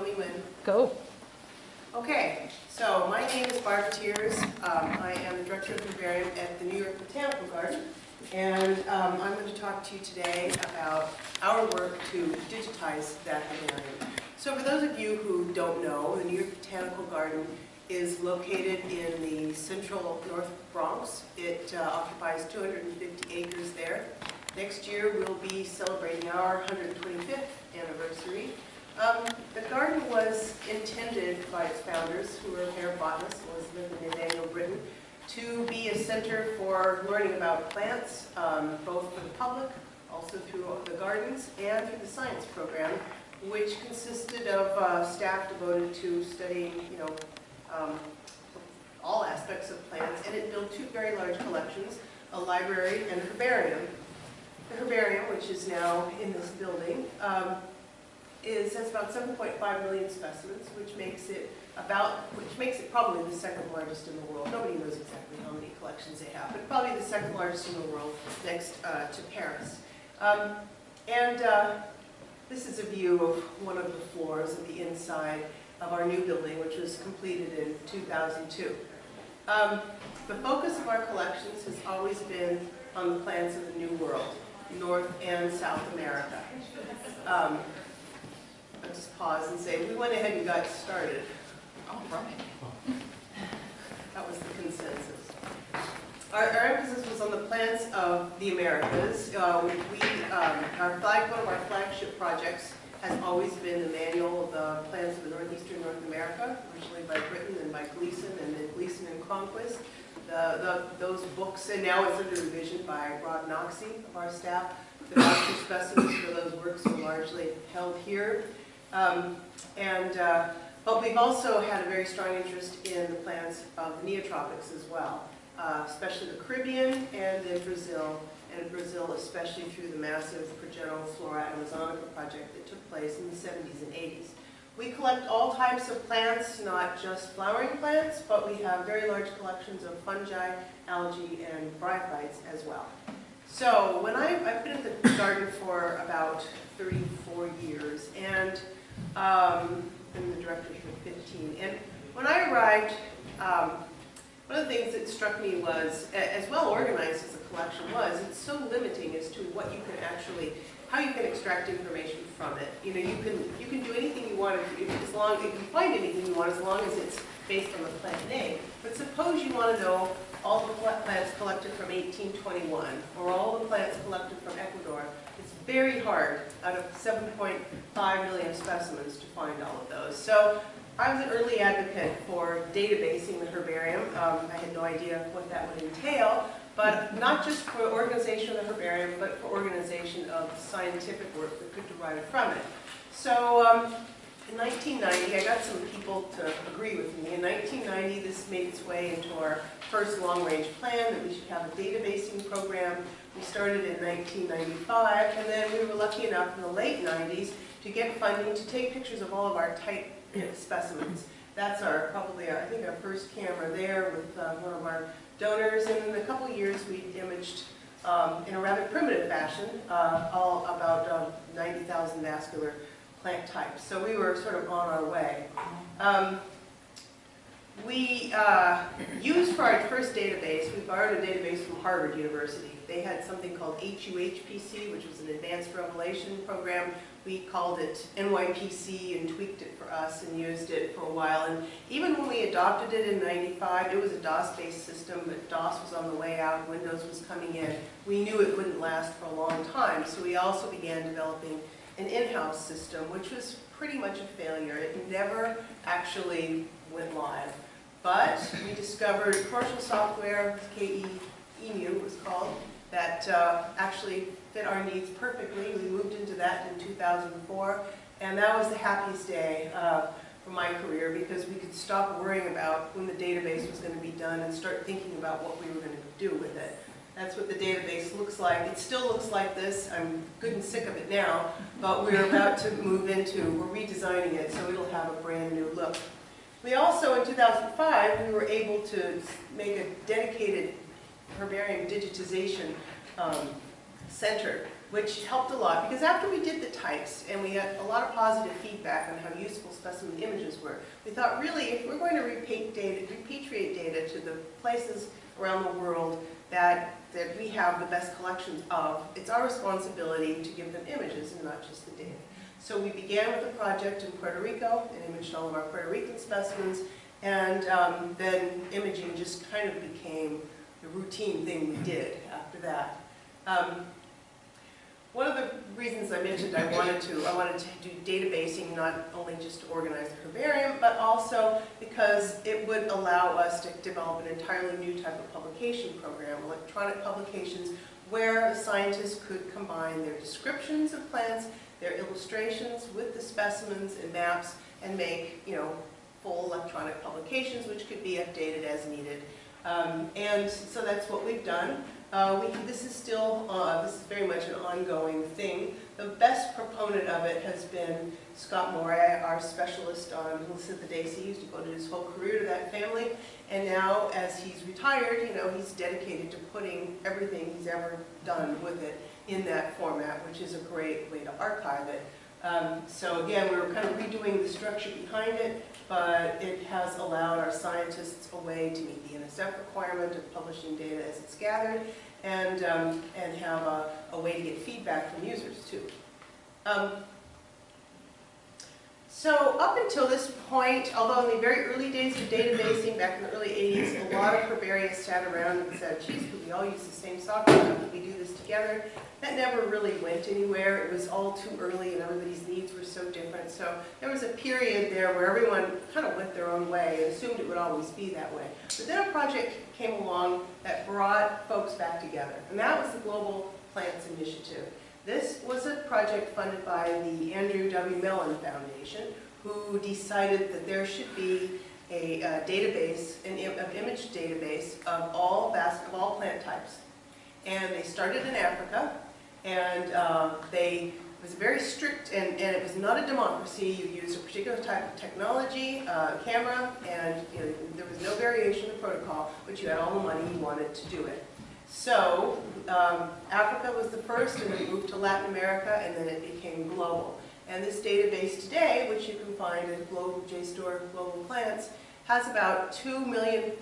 tell me when. Go. Okay, so my name is Thiers. I am the Director of Herbarium at the New York Botanical Garden, and I'm going to talk to you today about our work to digitize that herbarium. So for those of you who don't know, the New York Botanical Garden is located in the central North Bronx. It occupies 250 acres there. Next year we'll be celebrating our 125th anniversary. The garden was intended by its founders, who were hair botanists, Elizabeth and Nathaniel Britton, to be a center for learning about plants, both for the public, also through the gardens, and through the science program, which consisted of staff devoted to studying, all aspects of plants, and it built two very large collections, a library and a herbarium. The herbarium, which is now in this building, has about 7.5 million specimens, which makes it probably the second largest in the world. Nobody knows exactly how many collections they have, but probably the second largest in the world, next to Paris. This is a view of one of the floors of the inside of our new building, which was completed in 2002. The focus of our collections has always been on the plants of the New World, North and South America. I'll just pause and say, we went ahead and got started. All right. That was the consensus. Our emphasis was on the plants of the Americas. One of our flagship projects has always been the manual of the plants of the northeastern North America, originally by Britton and by Gleason, and then Gleason and Cronquist. Those books, and now it's under revision by Rod Noxie of our staff. The master specimens for those works are largely held here. But we've also had a very strong interest in the plants of the neotropics as well, especially the Caribbean and in Brazil, especially through the massive Progenital Flora Amazonica project that took place in the 70s and 80s. We collect all types of plants, not just flowering plants, but we have very large collections of fungi, algae, and bryophytes as well. So when I've been at the garden for about 34 years, and been the director for 15. And when I arrived, one of the things that struck me was, as well organized as the collection was, it's so limiting as to what you can actually, how you can extract information from it. You can do anything you want, you can find anything you want as long as it's based on the plant name. But suppose you want to know all the plants collected from 1821, or all the plants collected from Ecuador. It's very hard out of 7.5 million specimens to find all of those. So I was an early advocate for databasing the herbarium. I had no idea what that would entail, but not just for organization of the herbarium, but for organization of scientific work that could derive from it. So in 1990, I got some people to agree with me. In 1990, this made its way into our first long-range plan that we should have a databasing program. We started in 1995, and then we were lucky enough in the late 90s to get funding to take pictures of all of our type specimens. That's probably I think our first camera there with one of our donors, and in a couple of years we imaged in a rather primitive fashion all about 90,000 vascular plant types. So we were sort of on our way. We used for our first database, we borrowed a database from Harvard University. They had something called HUHPC, which was an Advanced Revelation program. We called it NYPC and tweaked it for us and used it for a while. And even when we adopted it in '95, it was a DOS-based system, but DOS was on the way out, Windows was coming in. We knew it wouldn't last for a long time, so we also began developing an in-house system, which was pretty much a failure. It never actually went live. But we discovered commercial software, KE-EMU it was called, that actually fit our needs perfectly. We moved into that in 2004, and that was the happiest day for my career, because we could stop worrying about when the database was going to be done and start thinking about what we were going to do with it. That's what the database looks like. It still looks like this. I'm good and sick of it now, but we're about to move into, we're redesigning it so it'll have a brand new look. We also, in 2005, we were able to make a dedicated herbarium digitization center which helped a lot because after we did the types and we had a lot of positive feedback on how useful specimen images were, we thought really if we're going to repatriate data to the places around the world that we have the best collections of, it's our responsibility to give them images and not just the data. So we began with a project in Puerto Rico and imaged all of our Puerto Rican specimens, and then imaging just kind of became the routine thing we did after that. One of the reasons I mentioned I wanted to do databasing, not only just to organize the herbarium, but also because it would allow us to develop an entirely new type of publication program, electronic publications, where the scientists could combine their descriptions of plants, their illustrations with the specimens and maps, and make, full electronic publications, which could be updated as needed. And so that's what we've done. This is very much an ongoing thing. The best proponent of it has been Scott Moray, our specialist on Leucinthidaceae. He used to devote his whole career to that family, and now as he's retired, he's dedicated to putting everything he's ever done with it in that format, which is a great way to archive it. So again, we're kind of redoing the structure behind it, but it has allowed our scientists a way to meet the NSF requirement of publishing data as it's gathered, and have a way to get feedback from users too. So up until this point, although in the very early days of databasing, back in the early 80s, a lot of herbarians sat around and said, geez, could we all use the same software? How could we do this together? That never really went anywhere. It was all too early and everybody's needs were so different. So there was a period there where everyone kind of went their own way and assumed it would always be that way. But then a project came along that brought folks back together, and that was the Global Plants Initiative. This was a project funded by the Andrew W. Mellon Foundation, who decided that there should be a database, an image database of all plant types. And they started in Africa, and it was very strict, and it was not a democracy. You used a particular type of technology, camera, and there was no variation in the protocol, but you had all the money you wanted to do it. So Africa was the first, and then moved to Latin America, and then it became global. And this database today, which you can find at JSTOR Global Plants, has about 2 million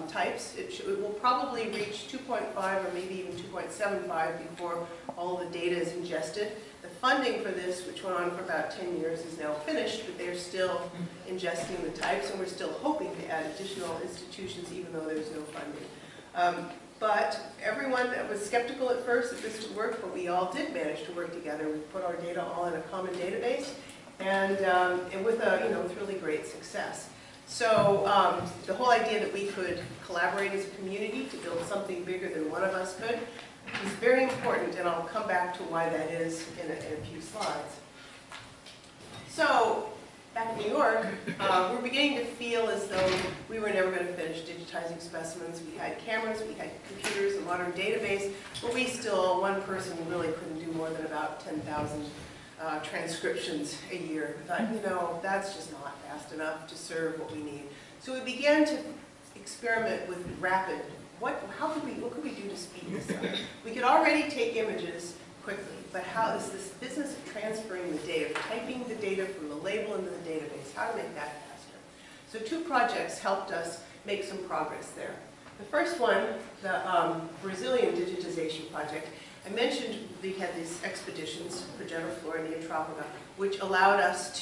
types. It will probably reach 2.5 or maybe even 2.75 before all the data is ingested. The funding for this, which went on for about 10 years, is now finished, but they're still ingesting the types, and we're still hoping to add additional institutions even though there's no funding. But everyone was skeptical at first that this would work, but we all did manage to work together. We put our data all in a common database, and with really great success. So the whole idea that we could collaborate as a community to build something bigger than one of us could is very important, and I'll come back to why that is in a few slides. So back in New York, we're beginning to feel as though we were never going to finish digitizing specimens. We had cameras, we had computers, a modern database, but one person really couldn't do more than about 10,000 transcriptions a year. We thought, that's just not fast enough to serve what we need. So we began to experiment with rapid. What could we do to speed this up? We could already take images quickly, but how is this business of transferring the data, typing the data from the label into the database, how to make that faster? So 2 projects helped us make some progress there. The first one, the Brazilian digitization project, I mentioned we had these expeditions, Progenitor Flora and Neotropica, which allowed us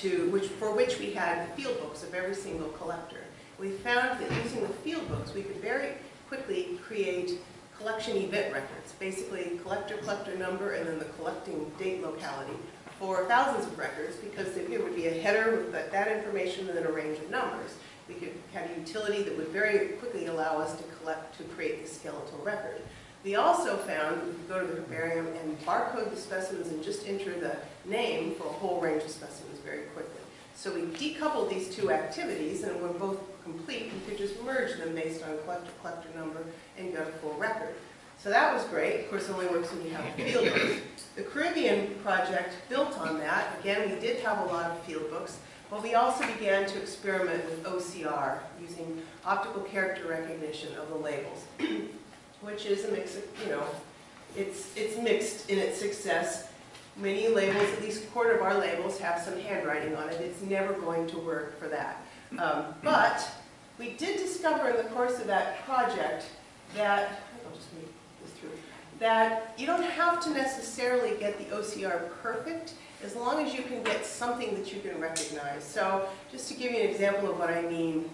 for which we had field books of every single collector. We found that using the field books, we could very quickly create collection event records, basically collector number and then the collecting date locality for thousands of records, because there would be a header with that information and then a range of numbers. We could have a utility that would very quickly allow us to create the skeletal record. We also found we could go to the herbarium and barcode the specimens and just enter the name for a whole range of specimens very quickly. So we decoupled these 2 activities, and when both complete, we could just merge them based on collector number and get a full record. So that was great. Of course, it only works when you have field books. The Caribbean project built on that. Again, we did have a lot of field books, but we also began to experiment with OCR, using optical character recognition of the labels, which is a mix of, it's mixed in its success. Many labels, at least a quarter of our labels, have some handwriting on it. It's never going to work for that. But we did discover in the course of that project that, I'll just move this through, that you don't have to necessarily get the OCR perfect as long as you can get something that you can recognize. So just to give you an example of what I mean,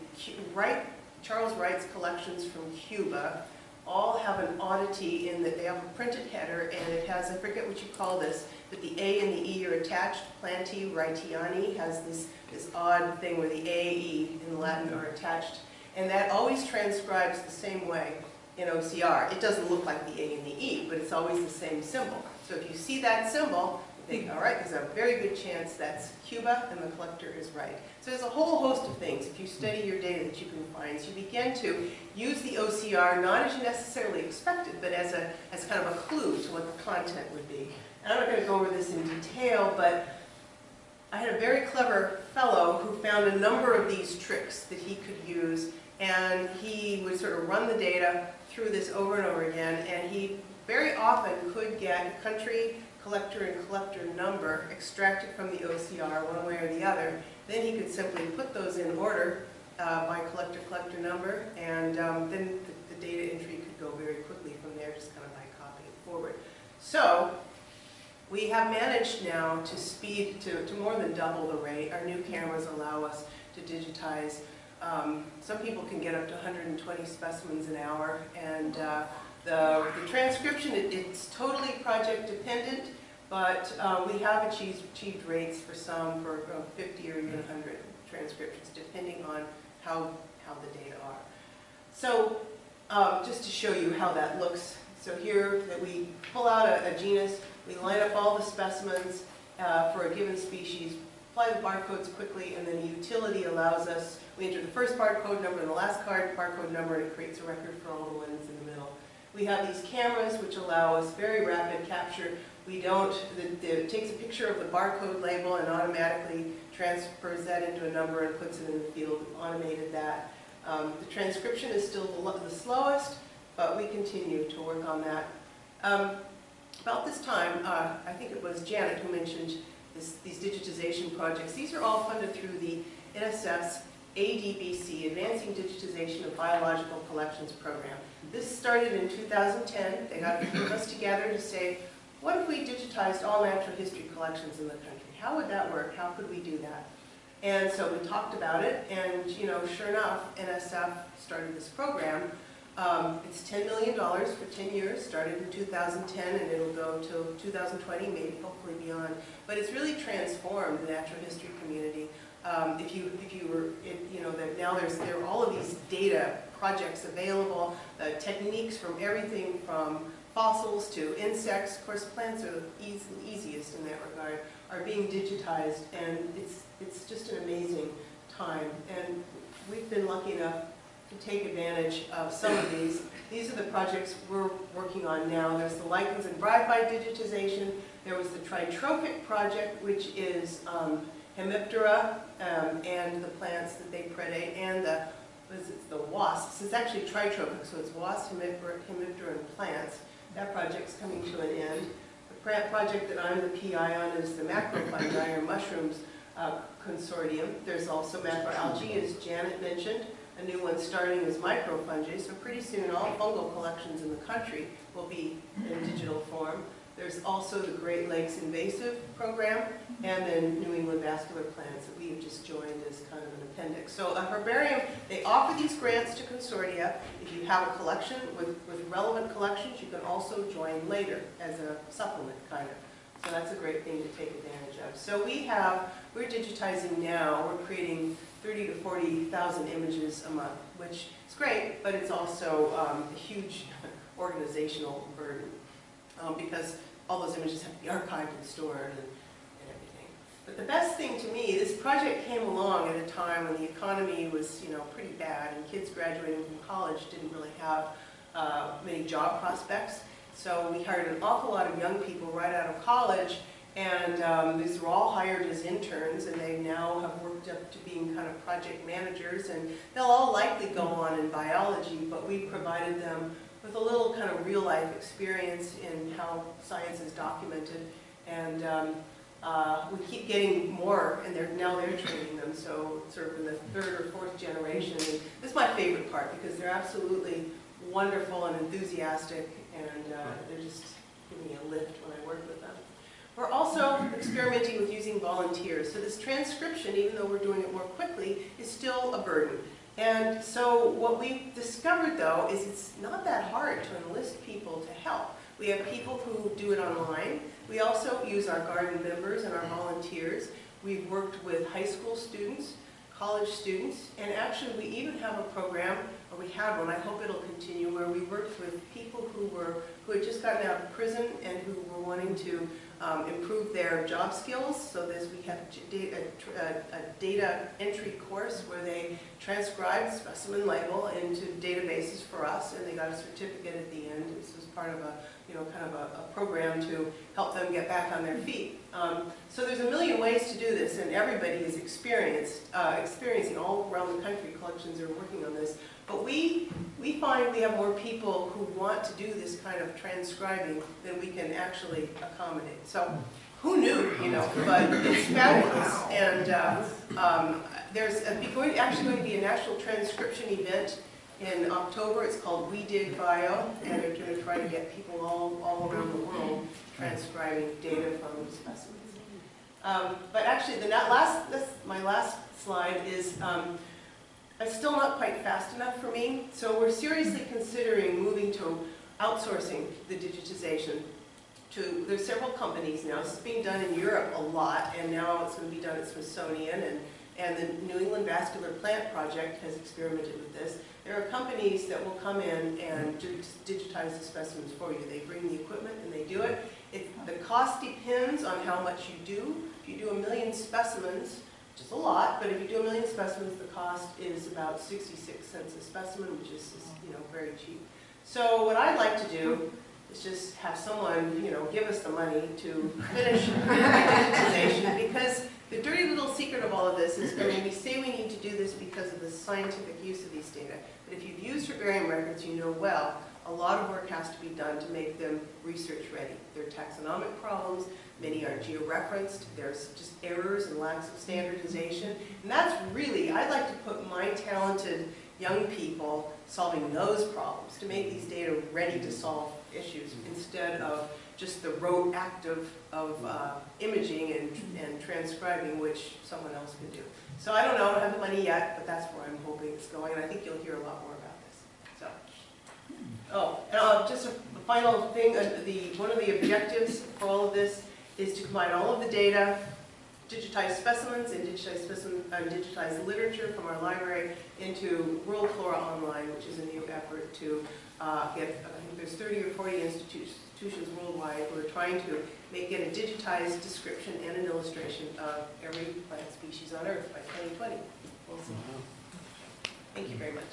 Charles Wright's collections from Cuba all have an oddity in that they have a printed header, and it has, I forget what you call this, but the A and the E are attached. Planti Wrightiani has this odd thing where the A, E in Latin are attached, and that always transcribes the same way in OCR. It doesn't look like the A and the E, but it's always the same symbol. So if you see that symbol, you think, all right, there's a very good chance that's Cuba and the collector is right. So there's a whole host of things, if you study your data, that you can find. So you begin to use the OCR not as you necessarily expected, but as kind of a clue to what the content would be. And I'm not going to go over this in detail, but I had a very clever fellow who found a number of these tricks that he could use, and he would sort of run the data through this over and over again, and he very often could get country, collector, and collector number extracted from the OCR one way or the other. Then he could simply put those in order by collector, collector number, and then the data entry could go very quickly from there, just kind of by copying it forward. So we have managed now to speed to more than double the rate. Our new cameras allow us to digitize. Some people can get up to 120 specimens an hour, and the transcription, it's totally project dependent, but we have achieved rates for some for 50 or even 100 transcriptions, depending on how the data are. So just to show you how that looks, so here that we pull out a genus, we line up all the specimens for a given species, apply the barcodes quickly, and then the utility allows us, we enter the first barcode number and the last barcode number, and it creates a record for all the ones in the middle. We have these cameras which allow us very rapid capture. It takes a picture of the barcode label and automatically transfers that into a number and puts it in the field. We've automated that. The transcription is still the slowest, but we continue to work on that. About this time, I think it was Janet who mentioned these digitization projects. These are all funded through the NSF's NEBC, Advancing Digitization of Biological Collections program. This started in 2010. They got a group of us together to say, what if we digitized all natural history collections in the country? How would that work? How could we do that? And so we talked about it, and sure enough, NSF started this program. It's $10 million for 10 years, started in 2010, and it'll go till 2020, maybe hopefully beyond. But it's really transformed the natural history community. Now there are all of these data projects available, techniques from everything from fossils to insects. Of course, plants are the easiest in that regard, are being digitized, and it's just an amazing time. And we've been lucky enough to take advantage of some of these. These are the projects we're working on now. There's the lichens and bryophyte digitization. There was the tritrophic project, which is Hemiptera and the plants that they predate, and the wasps. It's actually tritrophic, so it's wasps, Hemiptera, and plants. That project's coming to an end. The project that I'm the PI on is the macrofungi, or mushrooms consortium. There's also macroalgae, as Janet mentioned. A new one starting is microfungi, so pretty soon all fungal collections in the country will be in digital form. There's also the Great Lakes Invasive Program, and then New England Vascular Plants that we have just joined as kind of an appendix. So a herbarium, they offer these grants to consortia. If you have a collection with relevant collections, you can also join later as a supplement, kind of. So that's a great thing to take advantage of. So we're digitizing now, we're creating 30 to 40,000 images a month, which is great, but it's also a huge organizational burden because all those images have to be archived and stored and everything. But the best thing to me, this project came along at a time when the economy was pretty bad, and kids graduating from college didn't really have many job prospects. So we hired an awful lot of young people right out of college, and these were all hired as interns, and they now have worked up to being kind of project managers, and they'll all likely go on in biology, but we provided them with a little kind of real-life experience in how science is documented. And we keep getting more, and now they're training them, so sort of in the third or fourth generation. And this is my favorite part, because they're absolutely wonderful and enthusiastic, and they're just giving me a lift when I work with them. We're also experimenting with using volunteers. So this transcription, even though we're doing it more quickly, is still a burden. And so what we've discovered, though, is it's not that hard to enlist people to help. We have people who do it online. We also use our garden members and our volunteers. We've worked with high school students, college students, and actually we even have a program, or we had one, I hope it'll continue, where we worked with people who had just gotten out of prison and who were wanting to improve their job skills. So we have a data entry course where they transcribed specimen label into databases for us, and they got a certificate at the end. This was part of a kind of a program to help them get back on their feet. So there's a million ways to do this, and everybody is experiencing all around the country. Collections are working on this. But we find we have more people who want to do this kind of transcribing than we can actually accommodate. So who knew, but it's fabulous. And there's actually going to be a national transcription event in October. It's called We Dig Bio, and they're going to try to get people all around the world transcribing data from specimens. But actually, my last slide is it's still not quite fast enough for me. So we're seriously considering moving to outsourcing the digitization. There's several companies now. This is being done in Europe a lot, and now it's going to be done at Smithsonian, and the New England Vascular Plant Project has experimented with this. There are companies that will come in and digitize the specimens for you. They bring the equipment and they do it. The cost depends on how much you do. If you do 1 million specimens, which is a lot, but if you do 1 million specimens, the cost is about 66 cents a specimen, which is very cheap. So what I'd like to do is just have someone, give us the money to finish digitization, because the dirty little secret of all of this is when we say we need to do this because of the scientific use of these data. But if you've used herbarium records, you know well, a lot of work has to be done to make them research ready. There are taxonomic problems, many are georeferenced, there's just errors and lacks of standardization. And that's really, I'd like to put my talented young people solving those problems to make these data ready to solve issues instead of just the rote act of imaging and transcribing, which someone else can do. So I don't know, I don't have the money yet, but that's where I'm hoping it's going, and I think you'll hear a lot more about this. So, just a final thing, one of the objectives for all of this is to combine all of the data, digitize specimens and digitize literature from our library into World Flora Online, which is a new effort to get, I think there's 30 or 40 institutions worldwide who are trying to get a digitized description and an illustration of every plant species on Earth by 2020. We'll see. Thank you very much.